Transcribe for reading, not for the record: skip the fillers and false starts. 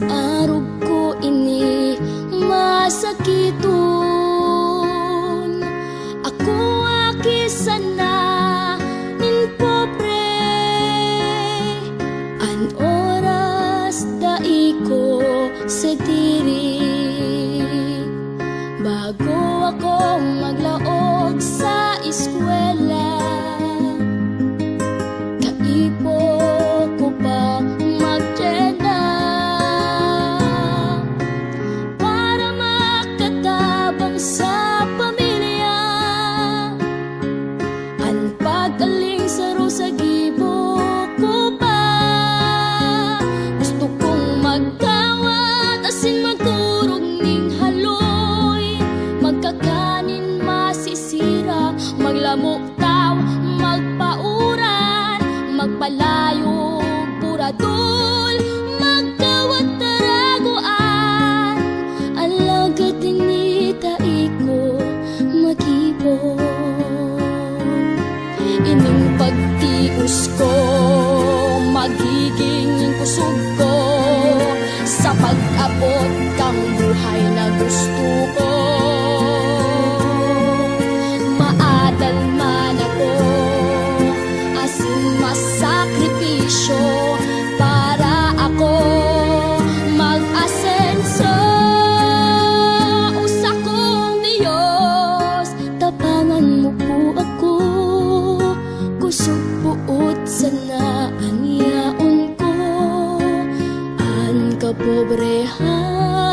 arog ko ini masakiton. Ako aki sana nin pobre, an oras dai ko sa diri. Bago ako maglaog sa eskwela, kaipo ko pa magtenda para makatabang sa pamilya. Ang pagaling saro sa gibo ko pa, gusto kong magkawat asin magturog ning haloy. Magkakanin masisira, maglamok taw, magpauran, magpalayog puradol, magkawat taraguan. Alagad ni taiko magibong. Ining pagtius ko magiging kusog ko sa pag-abot kang buhay na gusto ko. Maadal man ako asin masakripisyo para ako mag-asenso. Usa kong Diyos, tapangan mo po ako. Kusog buot sana ang yaon ko, ang kapobrehan